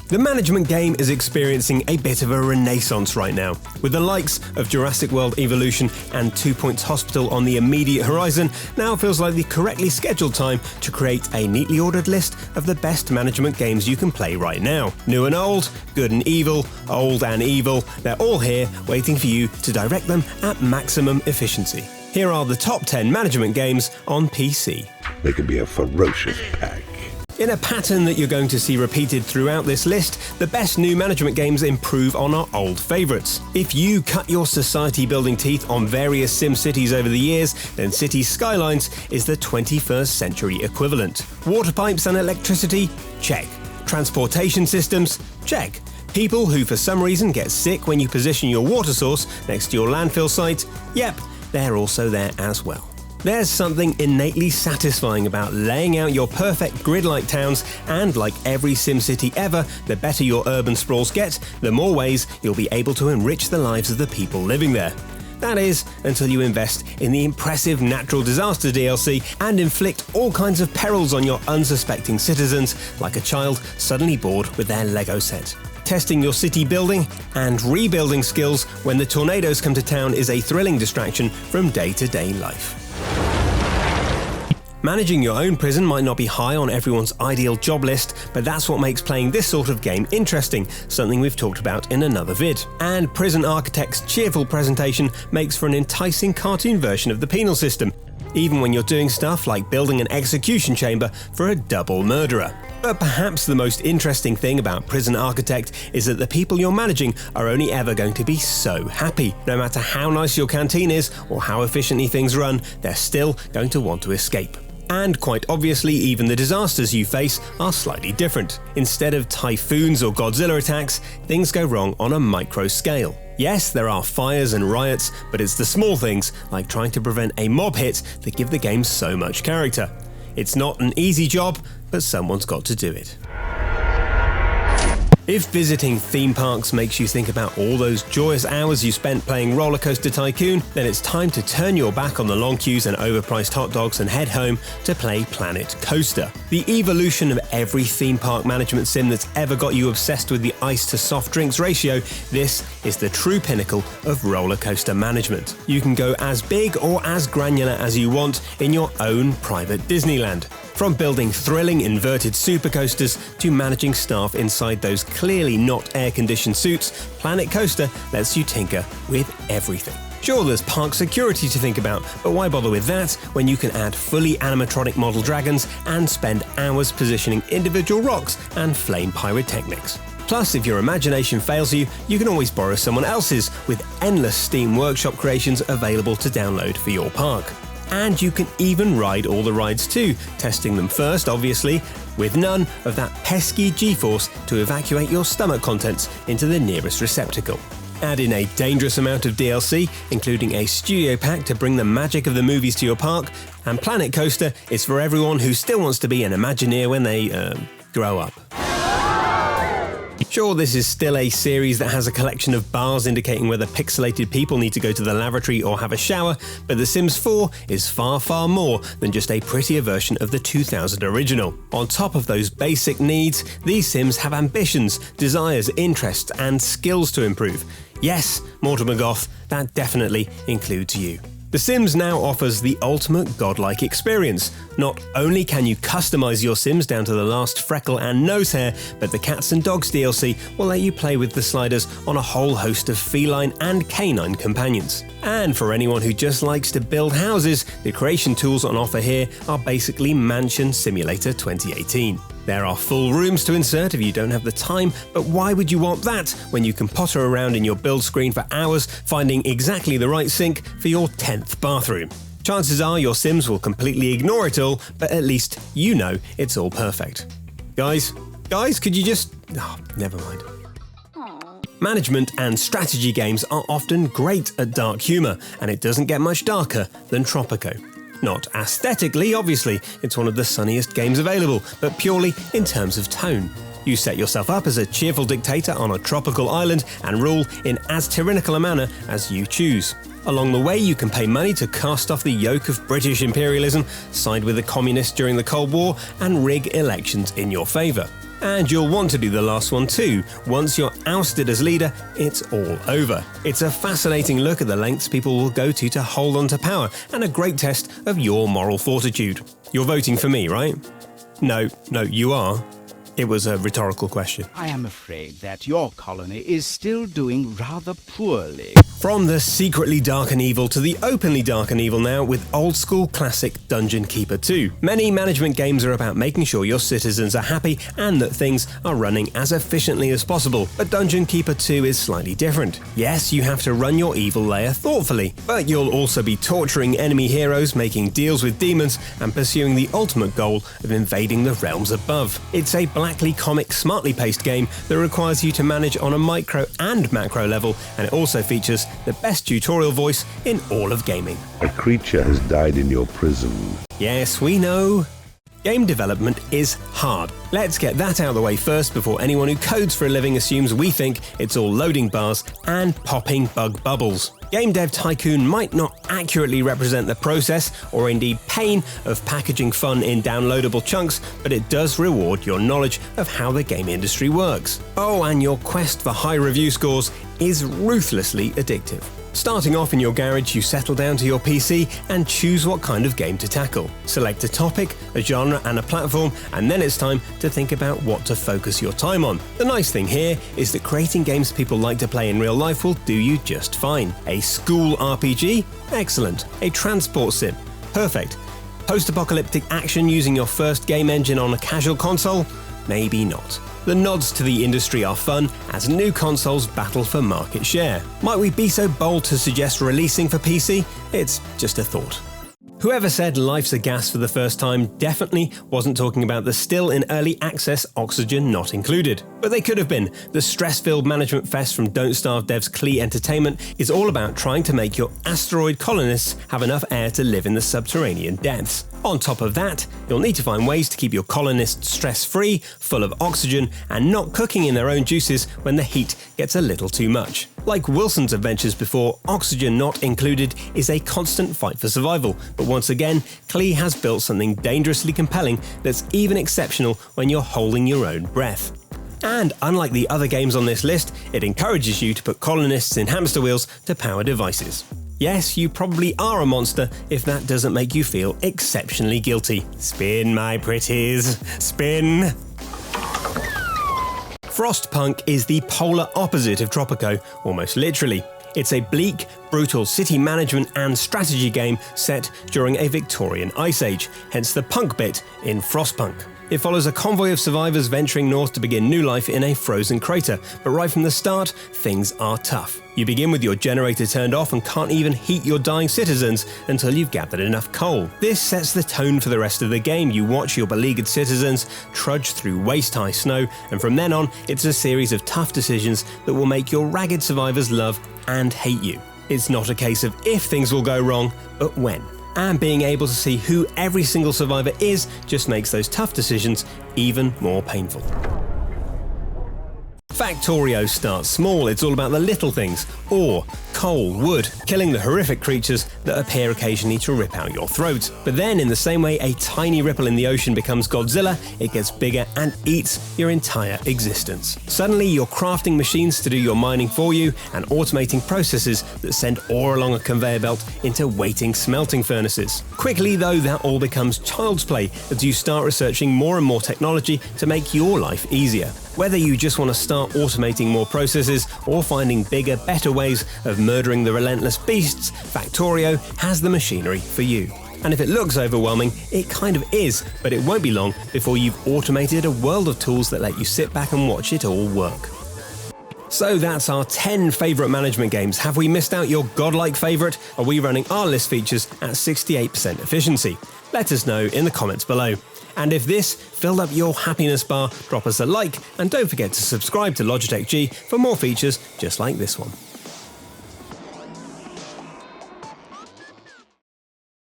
The management game is experiencing a bit of a renaissance right now. With the likes of Jurassic World Evolution and 2 Points Hospital on the immediate horizon, now feels like the correctly scheduled time to create a neatly ordered list of the best management games you can play right now. New and old, good and evil, old and evil, they're all here waiting for you to direct them at maximum efficiency. Here are the top 10 management games on PC. They can be a ferocious pack. In a pattern that you're going to see repeated throughout this list, the best new management games improve on our old favourites. If you cut your society building teeth on various sim cities over the years, then Cities Skylines is the 21st century equivalent. Water pipes and electricity? Check. Transportation systems? Check. People who for some reason get sick when you position your water source next to your landfill site? Yep, they're also there as well. There's something innately satisfying about laying out your perfect grid-like towns, and like every SimCity ever, the better your urban sprawls get, the more ways you'll be able to enrich the lives of the people living there. That is, until you invest in the impressive Natural Disaster DLC and inflict all kinds of perils on your unsuspecting citizens, like a child suddenly bored with their Lego set. Testing your city building and rebuilding skills when the tornadoes come to town is a thrilling distraction from day-to-day life. Managing your own prison might not be high on everyone's ideal job list, but that's what makes playing this sort of game interesting, something we've talked about in another vid. And Prison Architect's cheerful presentation makes for an enticing cartoon version of the penal system, even when you're doing stuff like building an execution chamber for a double murderer. But perhaps the most interesting thing about Prison Architect is that the people you're managing are only ever going to be so happy. No matter how nice your canteen is or how efficiently things run, they're still going to want to escape. And quite obviously, even the disasters you face are slightly different. Instead of typhoons or Godzilla attacks, things go wrong on a micro scale. Yes, there are fires and riots, but it's the small things, like trying to prevent a mob hit, that give the game so much character. It's not an easy job, but someone's got to do it. If visiting theme parks makes you think about all those joyous hours you spent playing Rollercoaster Tycoon, then it's time to turn your back on the long queues and overpriced hot dogs and head home to play Planet Coaster. The evolution of every theme park management sim that's ever got you obsessed with the ice to soft drinks ratio, this is the true pinnacle of roller coaster management. You can go as big or as granular as you want in your own private Disneyland. From building thrilling inverted supercoasters to managing staff inside those clearly not air-conditioned suits, Planet Coaster lets you tinker with everything. Sure, there's park security to think about, but why bother with that when you can add fully animatronic model dragons and spend hours positioning individual rocks and flame pyrotechnics? Plus, if your imagination fails you, you can always borrow someone else's with endless Steam Workshop creations available to download for your park. And you can even ride all the rides too, testing them first, obviously, with none of that pesky G-force to evacuate your stomach contents into the nearest receptacle. Add in a dangerous amount of DLC, including a studio pack to bring the magic of the movies to your park, and Planet Coaster is for everyone who still wants to be an Imagineer when they, grow up. Sure, this is still a series that has a collection of bars indicating whether pixelated people need to go to the lavatory or have a shower, but The Sims 4 is far, far more than just a prettier version of the 2000 original. On top of those basic needs, these Sims have ambitions, desires, interests, and skills to improve. Yes, Mortimer Goth, that definitely includes you. The Sims now offers the ultimate godlike experience. Not only can you customize your Sims down to the last freckle and nose hair, but the Cats and Dogs DLC will let you play with the sliders on a whole host of feline and canine companions. And for anyone who just likes to build houses, the creation tools on offer here are basically Mansion Simulator 2018. There are full rooms to insert if you don't have the time, but why would you want that when you can potter around in your build screen for hours finding exactly the right sink for your 10th bathroom? Chances are your Sims will completely ignore it all, but at least you know it's all perfect. Guys, could you just... never mind. Management and strategy games are often great at dark humour, and it doesn't get much darker than Tropico. Not aesthetically, obviously, it's one of the sunniest games available, but purely in terms of tone. You set yourself up as a cheerful dictator on a tropical island and rule in as tyrannical a manner as you choose. Along the way, you can pay money to cast off the yoke of British imperialism, side with the communists during the Cold War, and rig elections in your favour. And you'll want to do the last one too. Once you're ousted as leader, it's all over. It's a fascinating look at the lengths people will go to hold on to power, and a great test of your moral fortitude. You're voting for me, right? No, you are. It was a rhetorical question. I am afraid that your colony is still doing rather poorly. From the secretly dark and evil to the openly dark and evil now with old-school classic Dungeon Keeper 2. Many management games are about making sure your citizens are happy and that things are running as efficiently as possible, but Dungeon Keeper 2 is slightly different. Yes, you have to run your evil lair thoughtfully, but you'll also be torturing enemy heroes, making deals with demons, and pursuing the ultimate goal of invading the realms above. It's a blackly comic, smartly paced game that requires you to manage on a micro and macro level, and it also features the best tutorial voice in all of gaming. A creature has died in your prison. Yes, we know. Game development is hard. Let's get that out of the way first before anyone who codes for a living assumes we think it's all loading bars and popping bug bubbles. Game Dev Tycoon might not accurately represent the process, or indeed pain, of packaging fun in downloadable chunks, but it does reward your knowledge of how the game industry works. Oh, and your quest for high review scores is ruthlessly addictive. Starting off in your garage, you settle down to your PC and choose what kind of game to tackle. Select a topic, a genre and a platform, and then it's time to think about what to focus your time on. The nice thing here is that creating games people like to play in real life will do you just fine. A school RPG? Excellent. A transport sim? Perfect. Post-apocalyptic action using your first game engine on a casual console? Maybe not. The nods to the industry are fun as new consoles battle for market share. Might we be so bold to suggest releasing for PC? It's just a thought. Whoever said life's a gas for the first time definitely wasn't talking about the still in early access Oxygen Not Included. But they could have been. The stress-filled management fest from Don't Starve Dev's Klee Entertainment is all about trying to make your asteroid colonists have enough air to live in the subterranean depths. On top of that, you'll need to find ways to keep your colonists stress-free, full of oxygen, and not cooking in their own juices when the heat gets a little too much. Like Wilson's adventures before, Oxygen Not Included is a constant fight for survival, but once again, Klee has built something dangerously compelling that's even exceptional when you're holding your own breath. And unlike the other games on this list, it encourages you to put colonists in hamster wheels to power devices. Yes, you probably are a monster if that doesn't make you feel exceptionally guilty. Spin, my pretties, spin! Frostpunk is the polar opposite of Tropico, almost literally. It's a bleak, brutal city management and strategy game set during a Victorian ice age, hence the punk bit in Frostpunk. It follows a convoy of survivors venturing north to begin new life in a frozen crater, but right from the start, things are tough. You begin with your generator turned off and can't even heat your dying citizens until you've gathered enough coal. This sets the tone for the rest of the game. You watch your beleaguered citizens trudge through waist-high snow, and from then on, it's a series of tough decisions that will make your ragged survivors love and hate you. It's not a case of if things will go wrong, but when. And being able to see who every single survivor is just makes those tough decisions even more painful. Factorio starts small. It's all about the little things: ore, coal, wood, killing the horrific creatures that appear occasionally to rip out your throat. But then, in the same way a tiny ripple in the ocean becomes Godzilla, it gets bigger and eats your entire existence. Suddenly, you're crafting machines to do your mining for you and automating processes that send ore along a conveyor belt into waiting smelting furnaces. Quickly, though, that all becomes child's play as you start researching more and more technology to make your life easier. Whether you just want to start automating more processes or finding bigger, better ways of murdering the relentless beasts, Factorio has the machinery for you. And if it looks overwhelming, it kind of is, but it won't be long before you've automated a world of tools that let you sit back and watch it all work. So that's our 10 favourite management games. Have we missed out your godlike favourite? Are we running our list features at 68% efficiency? Let us know in the comments below. And if this filled up your happiness bar, drop us a like and don't forget to subscribe to Logitech G for more features just like this one.